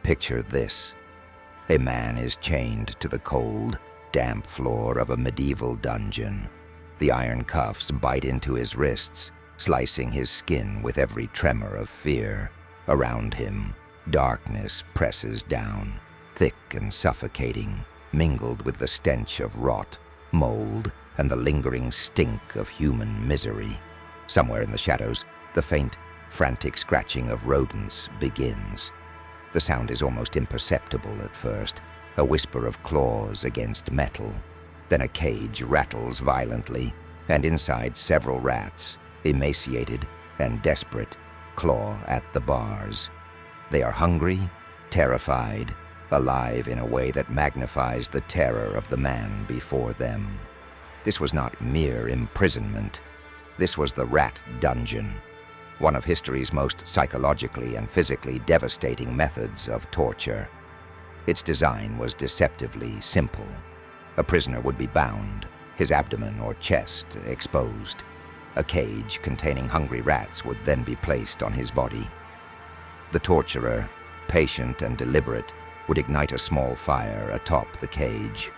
Picture this. A man is chained to the cold, damp floor of a medieval dungeon. The iron cuffs bite into his wrists, slicing his skin with every tremor of fear. Around him, darkness presses down, thick and suffocating, mingled with the stench of rot, mold, and the lingering stink of human misery. Somewhere in the shadows, the faint, frantic scratching of rodents begins. The sound is almost imperceptible at first, a whisper of claws against metal. Then a cage rattles violently, and inside several rats, emaciated and desperate, claw at the bars. They are hungry, terrified, alive in a way that magnifies the terror of the man before them. This was not mere imprisonment. This was the rat dungeon, one of history's most psychologically and physically devastating methods of torture. Its design was deceptively simple. A prisoner would be bound, his abdomen or chest exposed. A cage containing hungry rats would then be placed on his body. The torturer, patient and deliberate, would ignite a small fire atop the cage.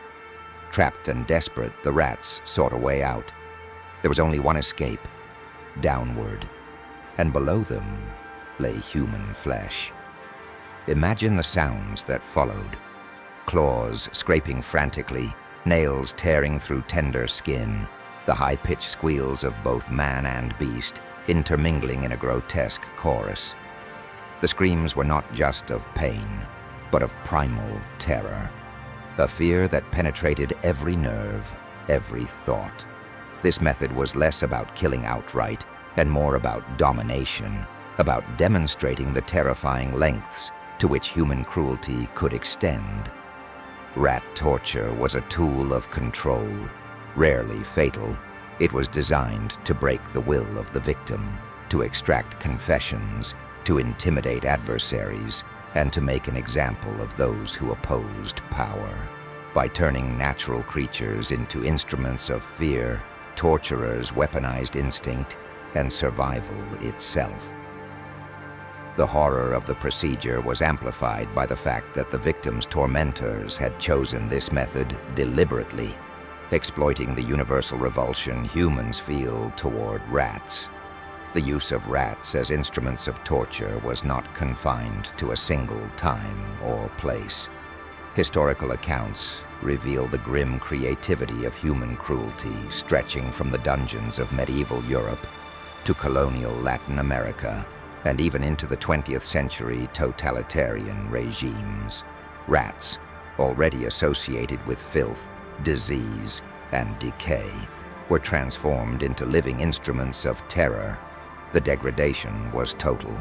Trapped and desperate, the rats sought a way out. There was only one escape, downward, and below them lay human flesh. Imagine the sounds that followed. Claws scraping frantically, nails tearing through tender skin, the high-pitched squeals of both man and beast intermingling in a grotesque chorus. The screams were not just of pain, but of primal terror, a fear that penetrated every nerve, every thought. This method was less about killing outright and more about domination, about demonstrating the terrifying lengths to which human cruelty could extend. Rat torture was a tool of control, rarely fatal. It was designed to break the will of the victim, to extract confessions, to intimidate adversaries, and to make an example of those who opposed power. By turning natural creatures into instruments of fear, torturers weaponized instinct and survival itself. The horror of the procedure was amplified by the fact that the victim's tormentors had chosen this method deliberately, exploiting the universal revulsion humans feel toward rats. The use of rats as instruments of torture was not confined to a single time or place. Historical accounts reveal the grim creativity of human cruelty stretching from the dungeons of medieval Europe to colonial Latin America, and even into the 20th century totalitarian regimes. Rats, already associated with filth, disease, and decay, were transformed into living instruments of terror. The degradation was total.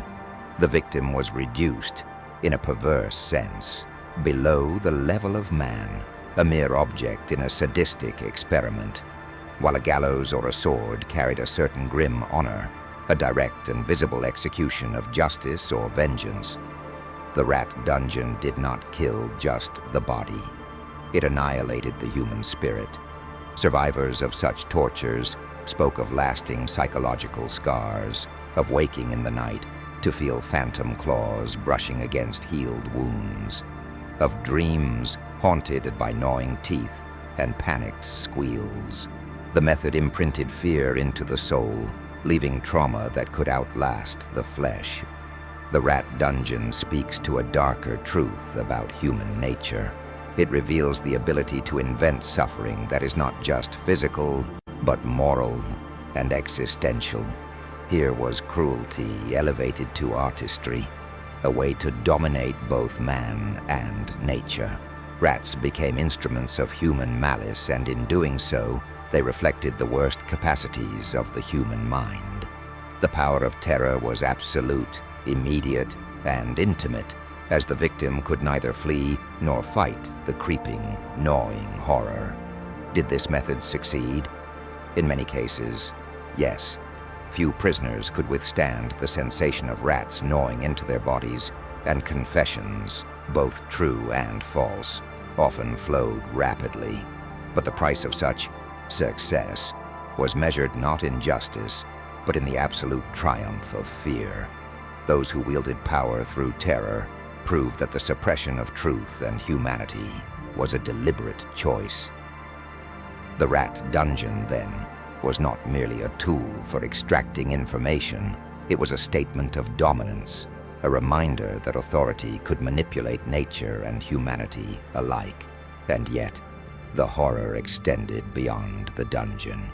The victim was reduced, in a perverse sense, below the level of man, a mere object in a sadistic experiment. While a gallows or a sword carried a certain grim honor, a direct and visible execution of justice or vengeance, the rat dungeon did not kill just the body. It annihilated the human spirit. Survivors of such tortures spoke of lasting psychological scars, of waking in the night to feel phantom claws brushing against healed wounds, of dreams haunted by gnawing teeth and panicked squeals. The method imprinted fear into the soul, leaving trauma that could outlast the flesh. The rat dungeon speaks to a darker truth about human nature. It reveals the ability to invent suffering that is not just physical, but moral and existential. Here was cruelty elevated to artistry, a way to dominate both man and nature. Rats became instruments of human malice, and in doing so, they reflected the worst capacities of the human mind. The power of terror was absolute, immediate, and intimate, as the victim could neither flee nor fight the creeping, gnawing horror. Did this method succeed? In many cases, yes. Few prisoners could withstand the sensation of rats gnawing into their bodies, and confessions, both true and false, often flowed rapidly. But the price of such success was measured not in justice, but in the absolute triumph of fear. Those who wielded power through terror prove that the suppression of truth and humanity was a deliberate choice. The rat dungeon, then, was not merely a tool for extracting information. It was a statement of dominance, a reminder that authority could manipulate nature and humanity alike. And yet, the horror extended beyond the dungeon.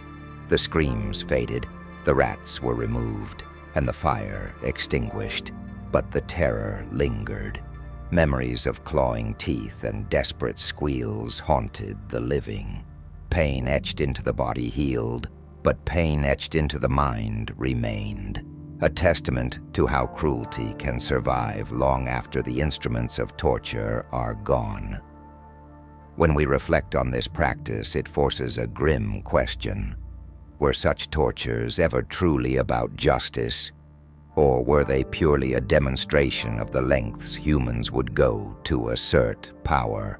The screams faded, the rats were removed, and the fire extinguished. But the terror lingered. Memories of clawing teeth and desperate squeals haunted the living. Pain etched into the body healed, but pain etched into the mind remained, a testament to how cruelty can survive long after the instruments of torture are gone. When we reflect on this practice, it forces a grim question. Were such tortures ever truly about justice, or were they purely a demonstration of the lengths humans would go to assert power?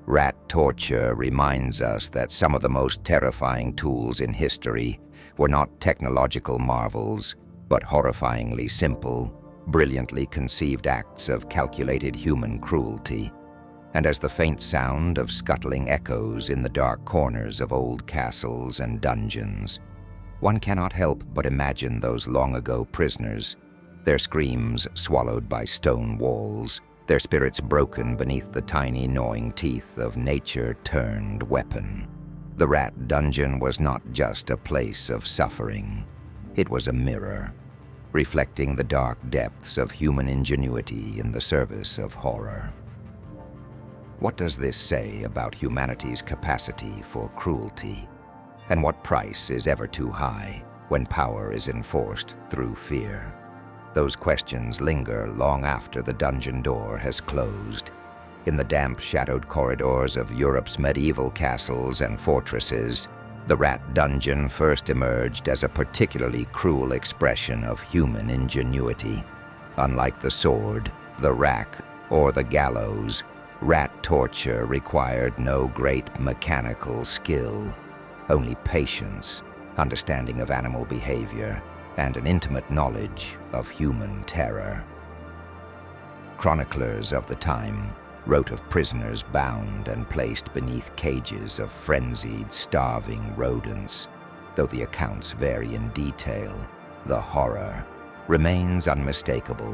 Rat torture reminds us that some of the most terrifying tools in history were not technological marvels, but horrifyingly simple, brilliantly conceived acts of calculated human cruelty. And as the faint sound of scuttling echoes in the dark corners of old castles and dungeons, one cannot help but imagine those long-ago prisoners, their screams swallowed by stone walls, their spirits broken beneath the tiny gnawing teeth of nature-turned weapon. The rat dungeon was not just a place of suffering. It was a mirror, reflecting the dark depths of human ingenuity in the service of horror. What does this say about humanity's capacity for cruelty? And what price is ever too high when power is enforced through fear? Those questions linger long after the dungeon door has closed. In the damp, shadowed corridors of Europe's medieval castles and fortresses, the rat dungeon first emerged as a particularly cruel expression of human ingenuity. Unlike the sword, the rack, or the gallows, rat torture required no great mechanical skill, only patience, understanding of animal behavior, and an intimate knowledge of human terror. Chroniclers of the time wrote of prisoners bound and placed beneath cages of frenzied, starving rodents. Though the accounts vary in detail, the horror remains unmistakable.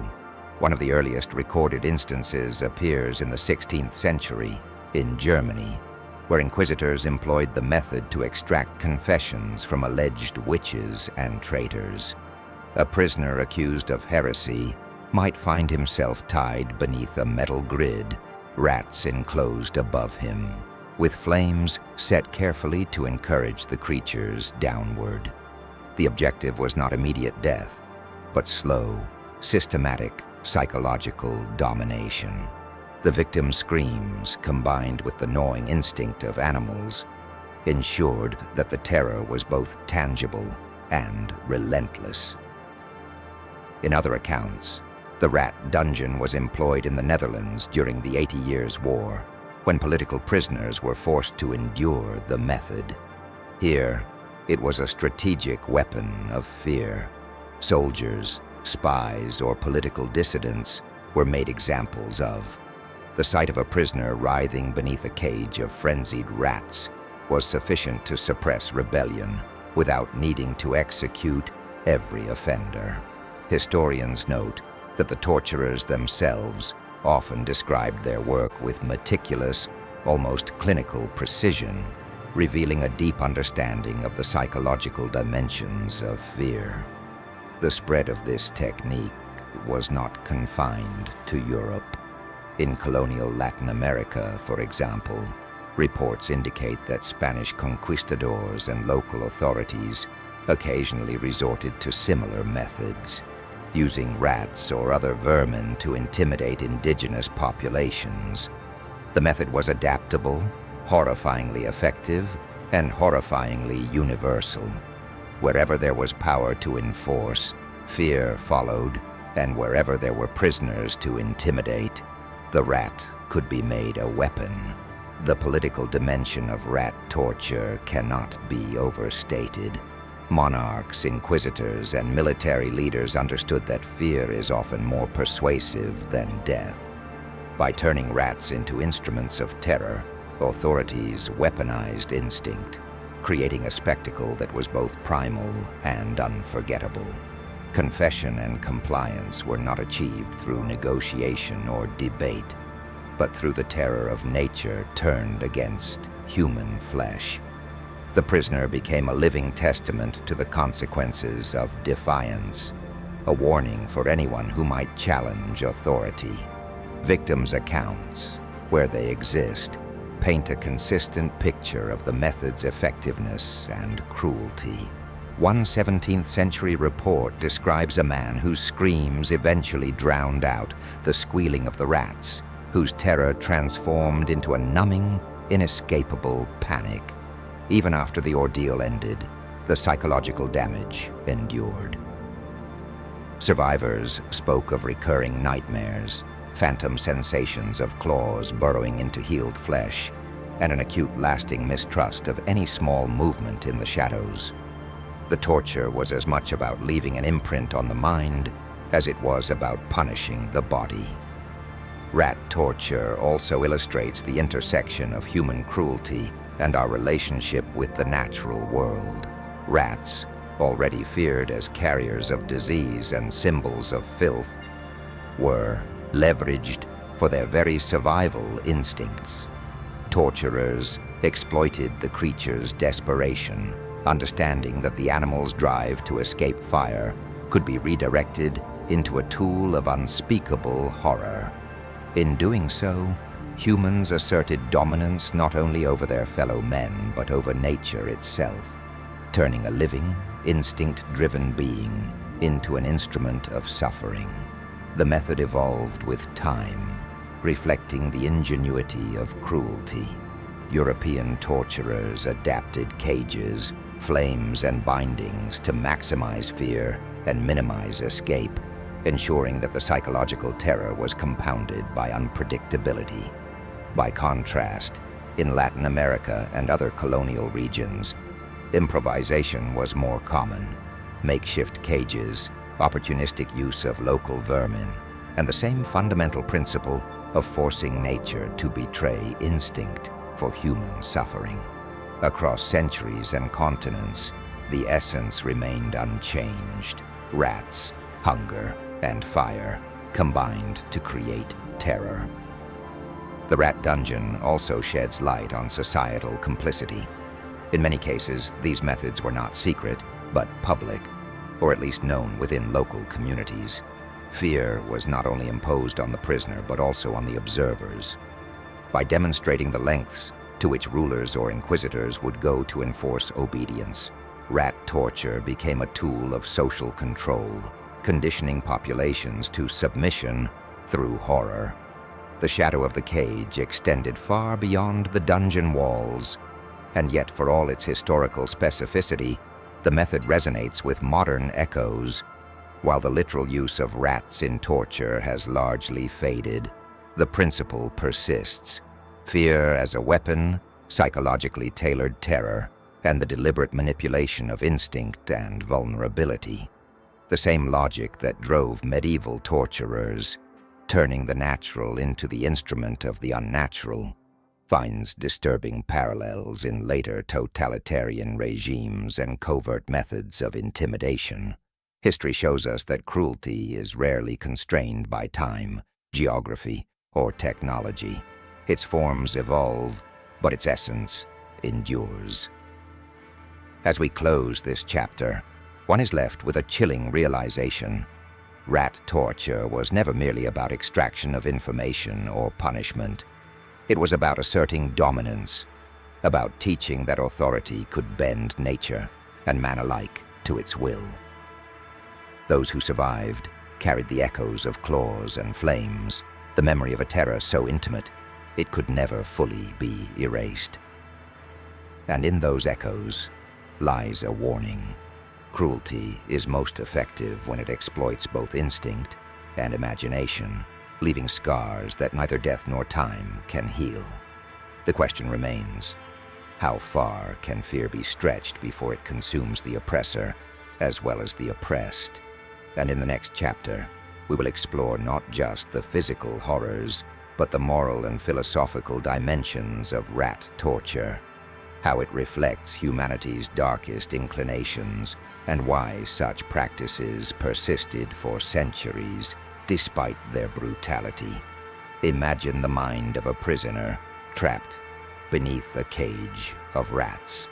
One of the earliest recorded instances appears in the 16th century in Germany, where inquisitors employed the method to extract confessions from alleged witches and traitors. A prisoner accused of heresy might find himself tied beneath a metal grid, rats enclosed above him, with flames set carefully to encourage the creatures downward. The objective was not immediate death, but slow, systematic, psychological domination. The victim's screams, combined with the gnawing instinct of animals, ensured that the terror was both tangible and relentless. In other accounts, the rat dungeon was employed in the Netherlands during the 80 Years' War, when political prisoners were forced to endure the method. Here, it was a strategic weapon of fear. Soldiers, spies, or political dissidents were made examples of. The sight of a prisoner writhing beneath a cage of frenzied rats was sufficient to suppress rebellion without needing to execute every offender. Historians note that the torturers themselves often described their work with meticulous, almost clinical precision, revealing a deep understanding of the psychological dimensions of fear. The spread of this technique was not confined to Europe. In colonial Latin America, for example, reports indicate that Spanish conquistadors and local authorities occasionally resorted to similar methods, using rats or other vermin to intimidate indigenous populations. The method was adaptable, horrifyingly effective, and horrifyingly universal. Wherever there was power to enforce, fear followed, and wherever there were prisoners to intimidate, the rat could be made a weapon. The political dimension of rat torture cannot be overstated. Monarchs, inquisitors, and military leaders understood that fear is often more persuasive than death. By turning rats into instruments of terror, authorities weaponized instinct, creating a spectacle that was both primal and unforgettable. Confession and compliance were not achieved through negotiation or debate, but through the terror of nature turned against human flesh. The prisoner became a living testament to the consequences of defiance, a warning for anyone who might challenge authority. Victims' accounts, where they exist, paint a consistent picture of the method's effectiveness and cruelty. One 17th century report describes a man whose screams eventually drowned out the squealing of the rats, whose terror transformed into a numbing, inescapable panic. Even after the ordeal ended, the psychological damage endured. Survivors spoke of recurring nightmares, phantom sensations of claws burrowing into healed flesh, and an acute, lasting mistrust of any small movement in the shadows. The torture was as much about leaving an imprint on the mind as it was about punishing the body. Rat torture also illustrates the intersection of human cruelty and our relationship with the natural world. Rats, already feared as carriers of disease and symbols of filth, were leveraged for their very survival instincts. Torturers exploited the creature's desperation, understanding that the animal's drive to escape fire could be redirected into a tool of unspeakable horror. In doing so, humans asserted dominance not only over their fellow men, but over nature itself, turning a living, instinct-driven being into an instrument of suffering. The method evolved with time, reflecting the ingenuity of cruelty. European torturers adapted cages, flames, and bindings to maximize fear and minimize escape, ensuring that the psychological terror was compounded by unpredictability. By contrast, in Latin America and other colonial regions, improvisation was more common. Makeshift cages, opportunistic use of local vermin, and the same fundamental principle of forcing nature to betray instinct for human suffering. Across centuries and continents, the essence remained unchanged. Rats, hunger, and fire combined to create terror. The rat dungeon also sheds light on societal complicity. In many cases, these methods were not secret, but public, or at least known within local communities. Fear was not only imposed on the prisoner, but also on the observers. By demonstrating the lengths to which rulers or inquisitors would go to enforce obedience, rat torture became a tool of social control, conditioning populations to submission through horror. The shadow of the cage extended far beyond the dungeon walls, and yet for all its historical specificity, the method resonates with modern echoes. While the literal use of rats in torture has largely faded, the principle persists. Fear as a weapon, psychologically tailored terror, and the deliberate manipulation of instinct and vulnerability. The same logic that drove medieval torturers, turning the natural into the instrument of the unnatural, finds disturbing parallels in later totalitarian regimes and covert methods of intimidation. History shows us that cruelty is rarely constrained by time, geography, or technology. Its forms evolve, but its essence endures. As we close this chapter, one is left with a chilling realization. Rat torture was never merely about extraction of information or punishment. It was about asserting dominance, about teaching that authority could bend nature and man alike to its will. Those who survived carried the echoes of claws and flames, the memory of a terror so intimate it could never fully be erased. And in those echoes lies a warning. Cruelty is most effective when it exploits both instinct and imagination, leaving scars that neither death nor time can heal. The question remains, how far can fear be stretched before it consumes the oppressor as well as the oppressed? And in the next chapter, we will explore not just the physical horrors, but the moral and philosophical dimensions of rat torture, how it reflects humanity's darkest inclinations, and why such practices persisted for centuries despite their brutality. Imagine the mind of a prisoner trapped beneath a cage of rats,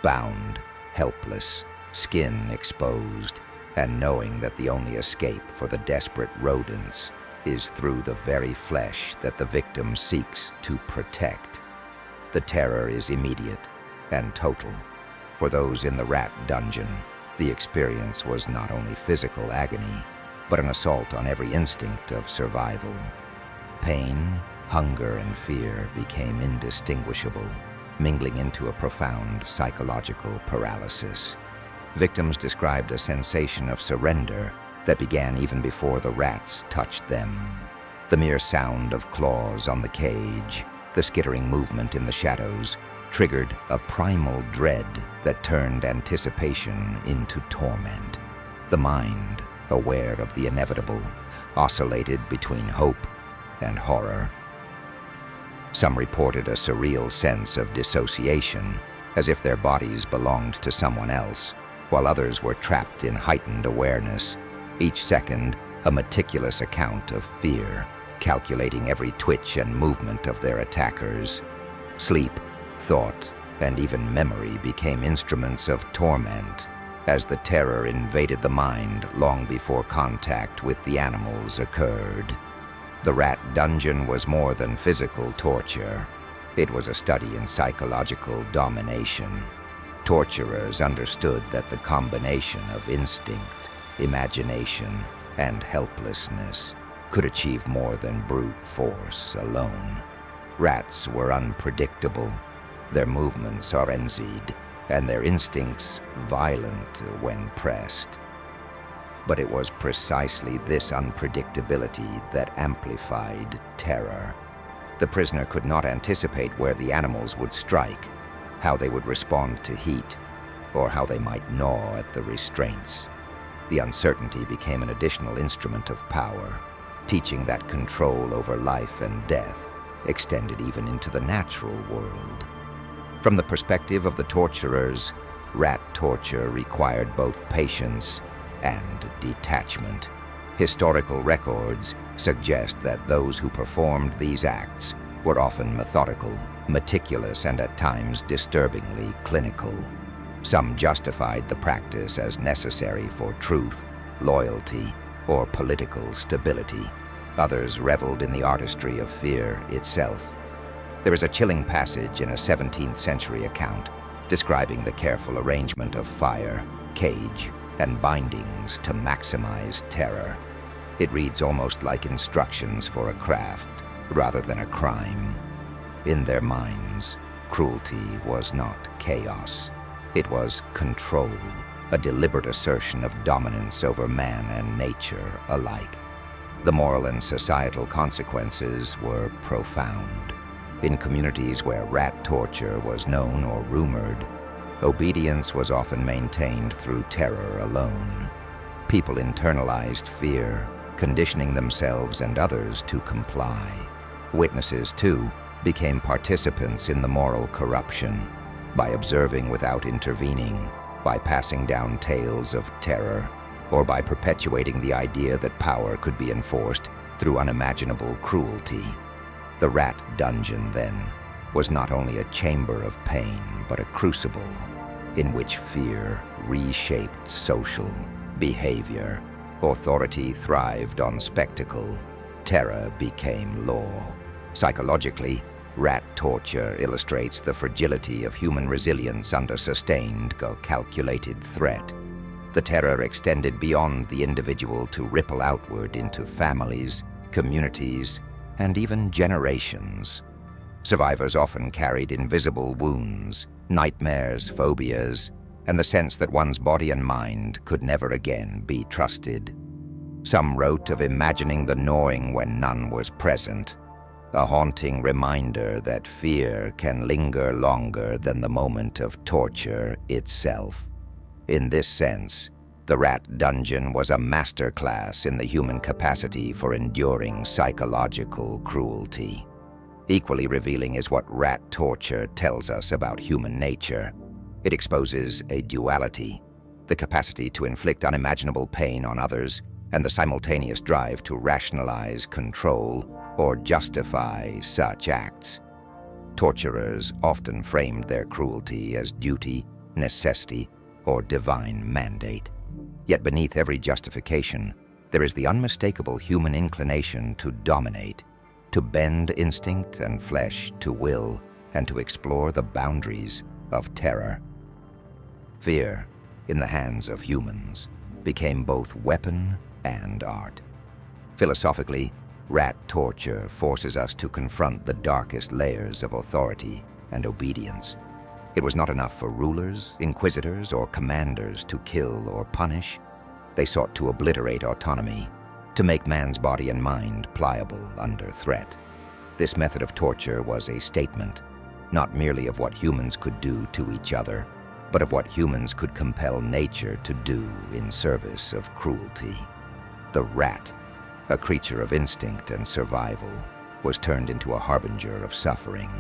bound, helpless, skin exposed, and knowing that the only escape for the desperate rodents is through the very flesh that the victim seeks to protect. The terror is immediate and total. For those in the rat dungeon, the experience was not only physical agony, but an assault on every instinct of survival. Pain, hunger, and fear became indistinguishable, mingling into a profound psychological paralysis. Victims described a sensation of surrender that began even before the rats touched them. The mere sound of claws on the cage, the skittering movement in the shadows, triggered a primal dread that turned anticipation into torment. The mind, aware of the inevitable, oscillated between hope and horror. Some reported a surreal sense of dissociation, as if their bodies belonged to someone else, while others were trapped in heightened awareness, each second a meticulous account of fear, calculating every twitch and movement of their attackers. Sleep, thought, and even memory became instruments of torment, as the terror invaded the mind long before contact with the animals occurred. The rat dungeon was more than physical torture. It was a study in psychological domination. Torturers understood that the combination of instinct, imagination, and helplessness could achieve more than brute force alone. Rats were unpredictable, their movements frenzied, and their instincts violent when pressed. But it was precisely this unpredictability that amplified terror. The prisoner could not anticipate where the animals would strike, how they would respond to heat, or how they might gnaw at the restraints. The uncertainty became an additional instrument of power, teaching that control over life and death extended even into the natural world. From the perspective of the torturers, rat torture required both patience and detachment. Historical records suggest that those who performed these acts were often methodical, meticulous, and at times disturbingly clinical. Some justified the practice as necessary for truth, loyalty, or political stability. Others reveled in the artistry of fear itself. There is a chilling passage in a 17th century account describing the careful arrangement of fire, cage, and bindings to maximize terror. It reads almost like instructions for a craft rather than a crime. In their minds, cruelty was not chaos. It was control, a deliberate assertion of dominance over man and nature alike. The moral and societal consequences were profound. In communities where rat torture was known or rumored, obedience was often maintained through terror alone. People internalized fear, conditioning themselves and others to comply. Witnesses, too, became participants in the moral corruption by observing without intervening, by passing down tales of terror, or by perpetuating the idea that power could be enforced through unimaginable cruelty. The rat dungeon, then, was not only a chamber of pain, but a crucible in which fear reshaped social behavior. Authority thrived on spectacle. Terror became law. Psychologically, rat torture illustrates the fragility of human resilience under sustained, calculated threat. The terror extended beyond the individual to ripple outward into families, communities, and even generations. Survivors often carried invisible wounds, nightmares, phobias, and the sense that one's body and mind could never again be trusted. Some wrote of imagining the gnawing when none was present, a haunting reminder that fear can linger longer than the moment of torture itself. In this sense, The rat dungeon was a masterclass in the human capacity for enduring psychological cruelty. Equally revealing is what rat torture tells us about human nature. It exposes a duality, the capacity to inflict unimaginable pain on others, and the simultaneous drive to rationalize, control, or justify such acts. Torturers often framed their cruelty as duty, necessity, or divine mandate. Yet beneath every justification, there is the unmistakable human inclination to dominate, to bend instinct and flesh to will, and to explore the boundaries of terror. Fear, in the hands of humans, became both weapon and art. Philosophically, rat torture forces us to confront the darkest layers of authority and obedience. It was not enough for rulers, inquisitors, or commanders to kill or punish. They sought to obliterate autonomy, to make man's body and mind pliable under threat. This method of torture was a statement, not merely of what humans could do to each other, but of what humans could compel nature to do in service of cruelty. The rat, a creature of instinct and survival, was turned into a harbinger of suffering,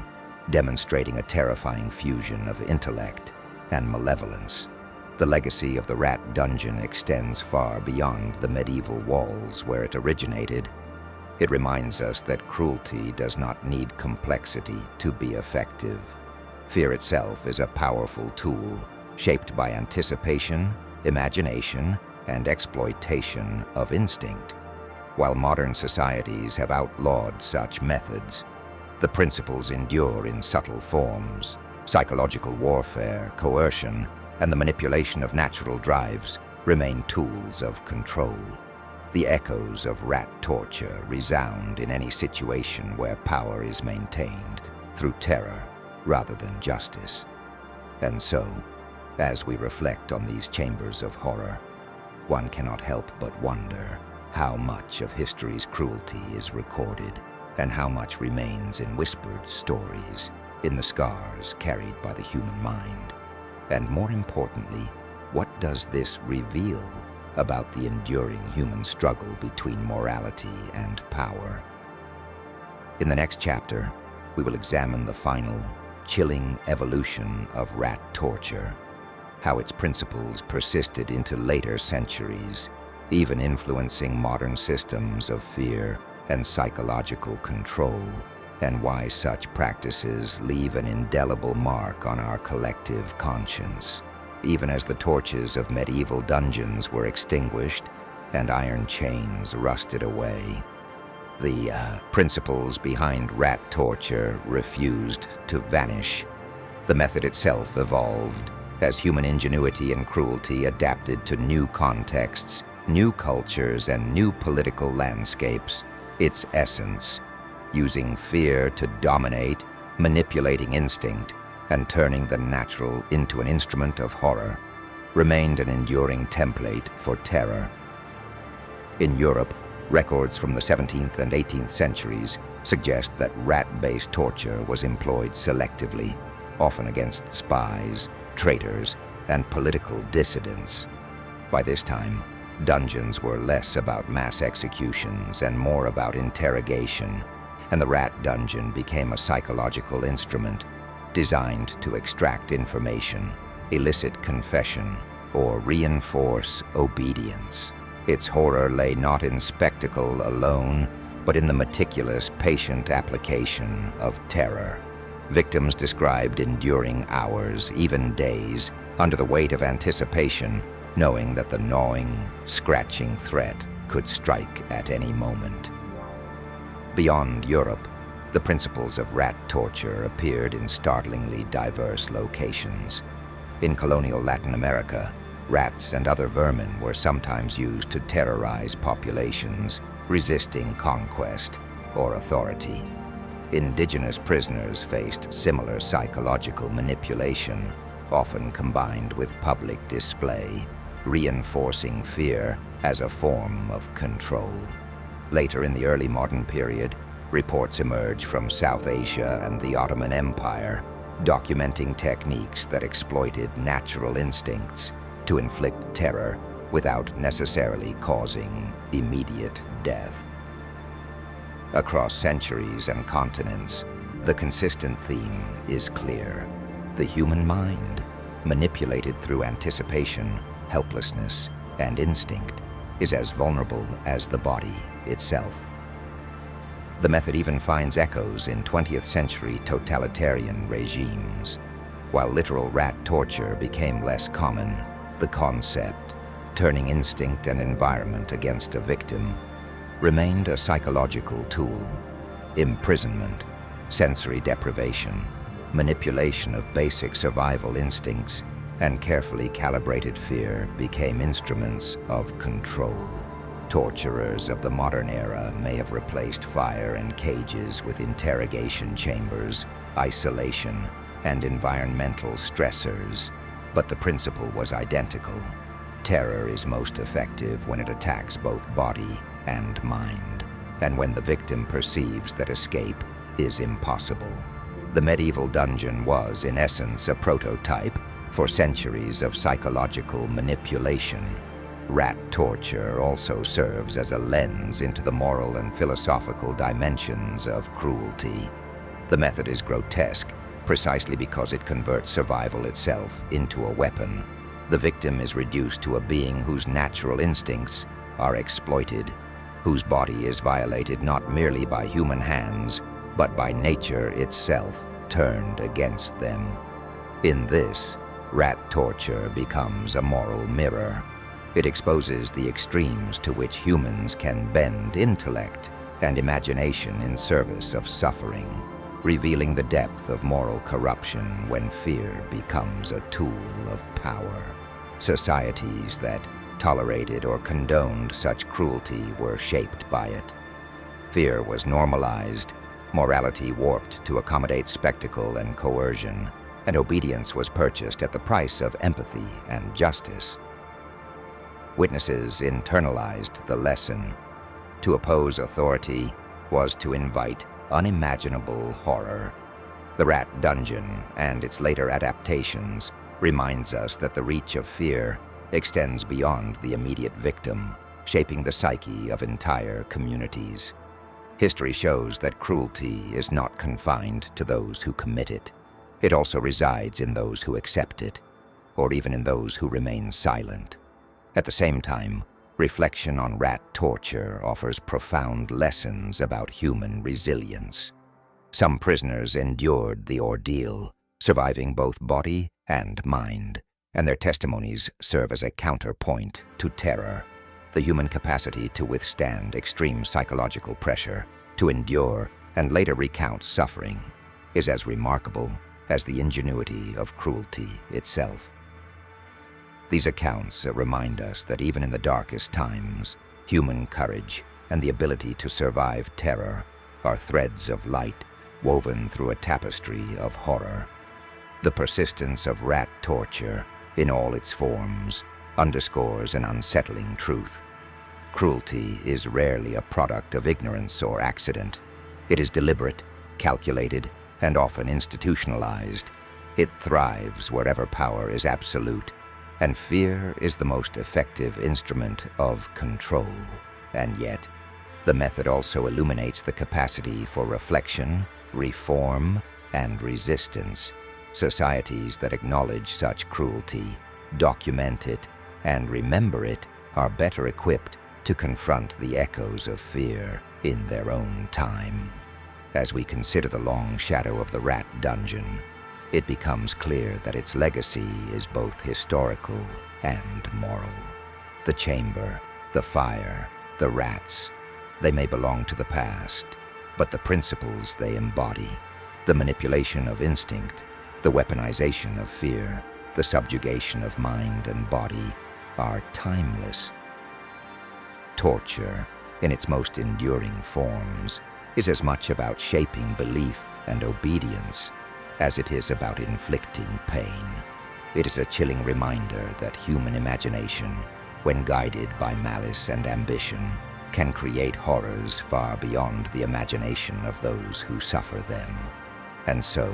demonstrating a terrifying fusion of intellect and malevolence. The legacy of the rat dungeon extends far beyond the medieval walls where it originated. It reminds us that cruelty does not need complexity to be effective. Fear itself is a powerful tool, shaped by anticipation, imagination, and exploitation of instinct. While modern societies have outlawed such methods, the principles endure in subtle forms. Psychological warfare, coercion, and the manipulation of natural drives remain tools of control. The echoes of rat torture resound in any situation where power is maintained through terror rather than justice. And so, as we reflect on these chambers of horror, one cannot help but wonder how much of history's cruelty is recorded and how much remains in whispered stories, in the scars carried by the human mind. And more importantly, what does this reveal about the enduring human struggle between morality and power? In the next chapter, we will examine the final, chilling evolution of rat torture, how its principles persisted into later centuries, even influencing modern systems of fear and psychological control, and why such practices leave an indelible mark on our collective conscience, even as the torches of medieval dungeons were extinguished and iron chains rusted away. The principles behind rat torture refused to vanish. The method itself evolved as human ingenuity and cruelty adapted to new contexts, new cultures, and new political landscapes. Its essence, using fear to dominate, manipulating instinct, and turning the natural into an instrument of horror, remained an enduring template for terror. In Europe, records from the 17th and 18th centuries suggest that rat-based torture was employed selectively, often against spies, traitors, and political dissidents. By this time, dungeons were less about mass executions and more about interrogation, and the rat dungeon became a psychological instrument designed to extract information, elicit confession, or reinforce obedience. Its horror lay not in spectacle alone, but in the meticulous, patient application of terror. Victims described enduring hours, even days, under the weight of anticipation, knowing that the gnawing, scratching threat could strike at any moment. Beyond Europe, the principles of rat torture appeared in startlingly diverse locations. In colonial Latin America, rats and other vermin were sometimes used to terrorize populations resisting conquest or authority. Indigenous prisoners faced similar psychological manipulation, often combined with public display, reinforcing fear as a form of control. Later in the early modern period, reports emerge from South Asia and the Ottoman Empire, documenting techniques that exploited natural instincts to inflict terror without necessarily causing immediate death. Across centuries and continents, the consistent theme is clear. The human mind, manipulated through anticipation, helplessness, and instinct, is as vulnerable as the body itself. The method even finds echoes in 20th century totalitarian regimes. While literal rat torture became less common, the concept, turning instinct and environment against a victim, remained a psychological tool. Imprisonment, sensory deprivation, manipulation of basic survival instincts, and carefully calibrated fear became instruments of control. Torturers of the modern era may have replaced fire and cages with interrogation chambers, isolation, and environmental stressors, but the principle was identical. Terror is most effective when it attacks both body and mind, and when the victim perceives that escape is impossible. The medieval dungeon was, in essence, a prototype for centuries of psychological manipulation. Rat torture also serves as a lens into the moral and philosophical dimensions of cruelty. The method is grotesque precisely because it converts survival itself into a weapon. The victim is reduced to a being whose natural instincts are exploited, whose body is violated not merely by human hands, but by nature itself turned against them. In this, rat torture becomes a moral mirror. It exposes the extremes to which humans can bend intellect and imagination in service of suffering, revealing the depth of moral corruption when fear becomes a tool of power. Societies that tolerated or condoned such cruelty were shaped by it. Fear was normalized, morality warped to accommodate spectacle and coercion, and obedience was purchased at the price of empathy and justice. Witnesses internalized the lesson. To oppose authority was to invite unimaginable horror. The rat dungeon and its later adaptations reminds us that the reach of fear extends beyond the immediate victim, shaping the psyche of entire communities. History shows that cruelty is not confined to those who commit it. It also resides in those who accept it, or even in those who remain silent. At the same time, reflection on rat torture offers profound lessons about human resilience. Some prisoners endured the ordeal, surviving both body and mind, and their testimonies serve as a counterpoint to terror. The human capacity to withstand extreme psychological pressure, to endure and later recount suffering, is as remarkable as the ingenuity of cruelty itself. These accounts remind us that even in the darkest times, human courage and the ability to survive terror are threads of light woven through a tapestry of horror. The persistence of rat torture, in all its forms, underscores an unsettling truth. Cruelty is rarely a product of ignorance or accident. It is deliberate, calculated, and often institutionalized. It thrives wherever power is absolute, and fear is the most effective instrument of control. And yet, the method also illuminates the capacity for reflection, reform, and resistance. Societies that acknowledge such cruelty, document it, and remember it are better equipped to confront the echoes of fear in their own time. As we consider the long shadow of the rat dungeon, it becomes clear that its legacy is both historical and moral. The chamber, the fire, the rats, they may belong to the past, but the principles they embody, the manipulation of instinct, the weaponization of fear, the subjugation of mind and body, are timeless. Torture, in its most enduring forms, is as much about shaping belief and obedience as it is about inflicting pain. It is a chilling reminder that human imagination, when guided by malice and ambition, can create horrors far beyond the imagination of those who suffer them. And so,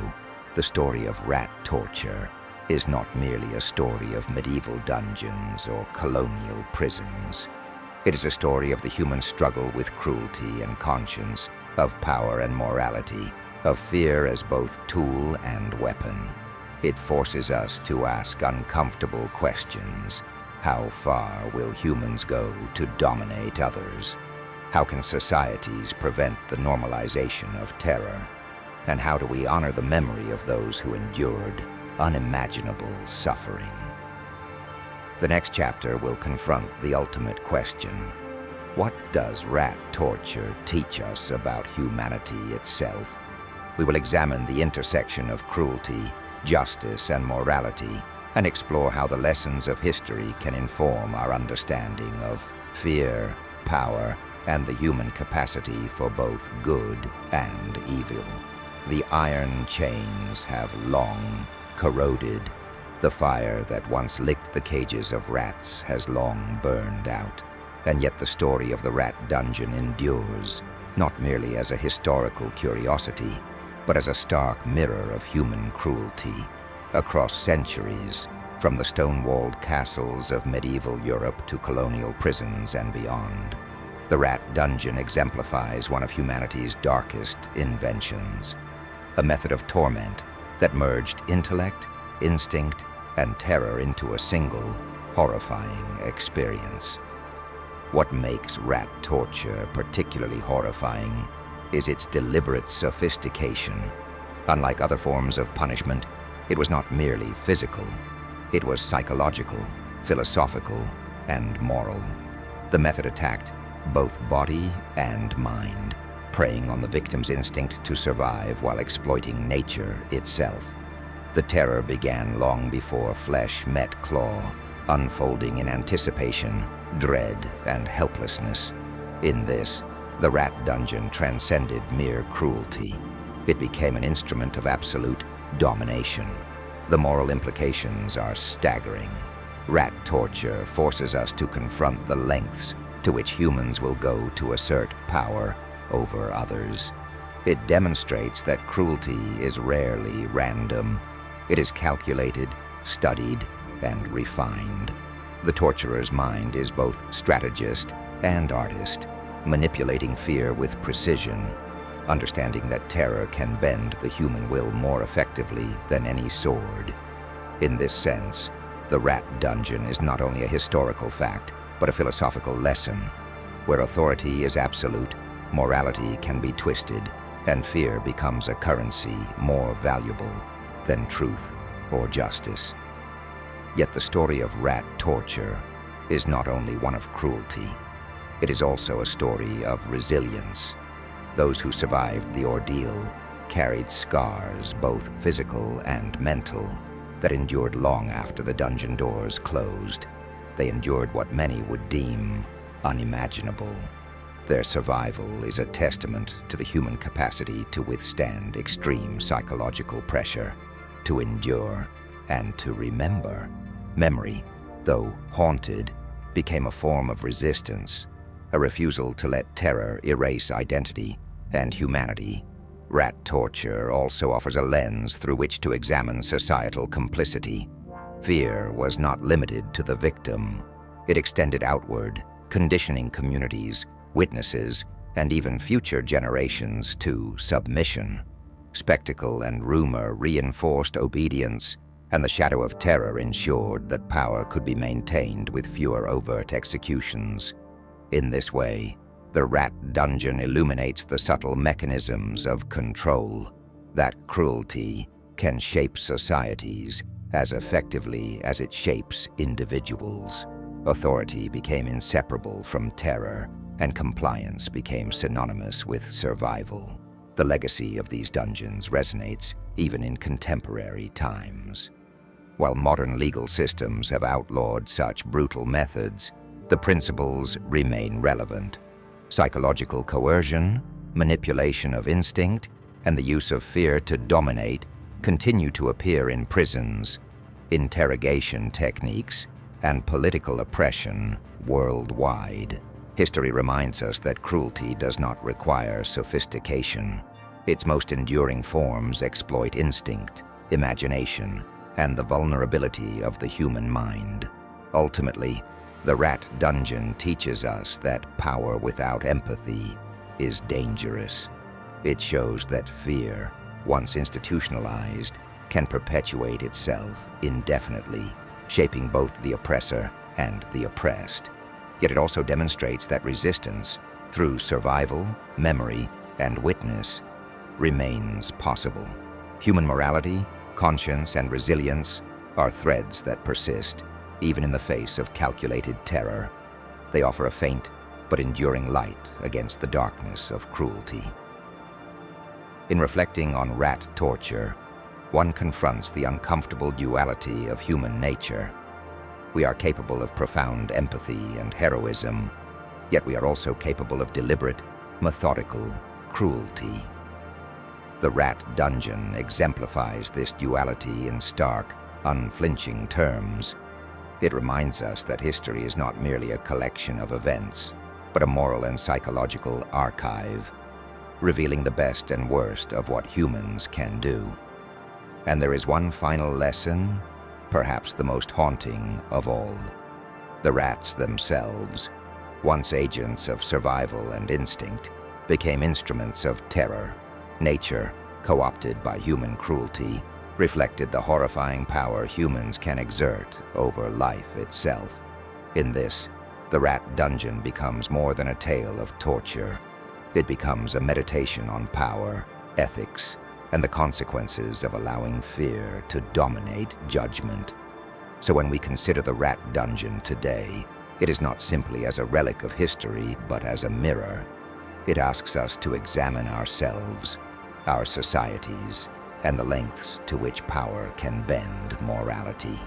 the story of rat torture is not merely a story of medieval dungeons or colonial prisons. It is a story of the human struggle with cruelty and conscience, of power and morality, of fear as both tool and weapon. It forces us to ask uncomfortable questions. How far will humans go to dominate others? How can societies prevent the normalization of terror? And how do we honor the memory of those who endured unimaginable suffering? The next chapter will confront the ultimate question. What does rat torture teach us about humanity itself? We will examine the intersection of cruelty, justice, and morality, and explore how the lessons of history can inform our understanding of fear, power, and the human capacity for both good and evil. The iron chains have long corroded. The fire that once licked the cages of rats has long burned out. And yet the story of the rat dungeon endures, not merely as a historical curiosity, but as a stark mirror of human cruelty. Across centuries, from the stone-walled castles of medieval Europe to colonial prisons and beyond, the rat dungeon exemplifies one of humanity's darkest inventions, a method of torment that merged intellect, instinct, and terror into a single, horrifying experience. What makes rat torture particularly horrifying is its deliberate sophistication. Unlike other forms of punishment, it was not merely physical. It was psychological, philosophical, and moral. The method attacked both body and mind, preying on the victim's instinct to survive while exploiting nature itself. The terror began long before flesh met claw, unfolding in anticipation, dread, and helplessness. In this, the rat dungeon transcended mere cruelty. It became an instrument of absolute domination. The moral implications are staggering. Rat torture forces us to confront the lengths to which humans will go to assert power over others. It demonstrates that cruelty is rarely random. It is calculated, studied, and refined. The torturer's mind is both strategist and artist, manipulating fear with precision, understanding that terror can bend the human will more effectively than any sword. In this sense, the rat dungeon is not only a historical fact, but a philosophical lesson. Where authority is absolute, morality can be twisted, and fear becomes a currency more valuable than truth or justice. Yet the story of rat torture is not only one of cruelty, it is also a story of resilience. Those who survived the ordeal carried scars, both physical and mental, that endured long after the dungeon doors closed. They endured what many would deem unimaginable. Their survival is a testament to the human capacity to withstand extreme psychological pressure, to endure, and to remember. Memory, though haunted, became a form of resistance, a refusal to let terror erase identity and humanity. Rat torture also offers a lens through which to examine societal complicity. Fear was not limited to the victim. It extended outward, conditioning communities, witnesses, and even future generations to submission. Spectacle and rumor reinforced obedience, and the shadow of terror ensured that power could be maintained with fewer overt executions. In this way, the rat dungeon illuminates the subtle mechanisms of control. That cruelty can shape societies as effectively as it shapes individuals. Authority became inseparable from terror, and compliance became synonymous with survival. The legacy of these dungeons resonates even in contemporary times. While modern legal systems have outlawed such brutal methods, the principles remain relevant. Psychological coercion, manipulation of instinct, and the use of fear to dominate continue to appear in prisons, interrogation techniques, and political oppression worldwide. History reminds us that cruelty does not require sophistication. Its most enduring forms exploit instinct, imagination, and the vulnerability of the human mind. Ultimately, the rat dungeon teaches us that power without empathy is dangerous. It shows that fear, once institutionalized, can perpetuate itself indefinitely, shaping both the oppressor and the oppressed. Yet it also demonstrates that resistance, through survival, memory, and witness, remains possible. Human morality, conscience, and resilience are threads that persist, even in the face of calculated terror. They offer a faint but enduring light against the darkness of cruelty. In reflecting on rat torture, one confronts the uncomfortable duality of human nature. We are capable of profound empathy and heroism, yet we are also capable of deliberate, methodical cruelty. The rat dungeon exemplifies this duality in stark, unflinching terms. It reminds us that history is not merely a collection of events, but a moral and psychological archive, revealing the best and worst of what humans can do. And there is one final lesson, perhaps the most haunting of all. The rats themselves, once agents of survival and instinct, became instruments of terror. Nature, co-opted by human cruelty, reflected the horrifying power humans can exert over life itself. In this, the rat dungeon becomes more than a tale of torture. It becomes a meditation on power, ethics, and the consequences of allowing fear to dominate judgment. So when we consider the rat dungeon today, it is not simply as a relic of history, but as a mirror. It asks us to examine ourselves, our societies, and the lengths to which power can bend morality.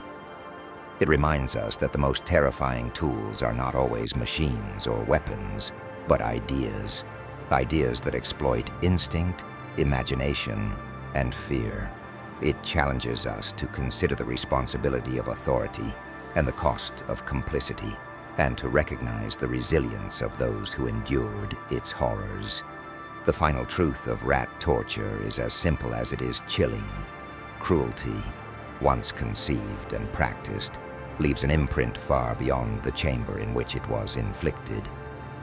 It reminds us that the most terrifying tools are not always machines or weapons, but ideas. Ideas that exploit instinct, imagination, and fear. It challenges us to consider the responsibility of authority and the cost of complicity, and to recognize the resilience of those who endured its horrors. The final truth of rat torture is as simple as it is chilling. Cruelty, once conceived and practiced, leaves an imprint far beyond the chamber in which it was inflicted.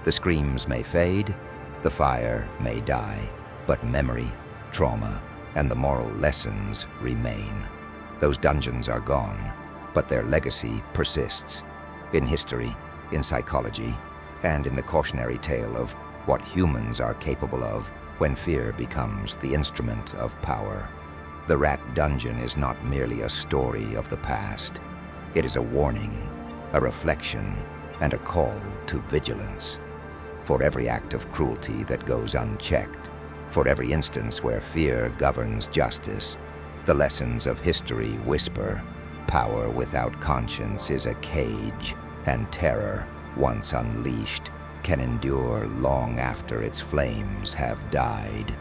The screams may fade, the fire may die, but memory, trauma, and the moral lessons remain. Those dungeons are gone, but their legacy persists. In history, in psychology, and in the cautionary tale of what humans are capable of when fear becomes the instrument of power. The rat dungeon is not merely a story of the past. It is a warning, a reflection, and a call to vigilance. For every act of cruelty that goes unchecked, for every instance where fear governs justice, the lessons of history whisper, power without conscience is a cage, and terror, once unleashed, can endure long after its flames have died.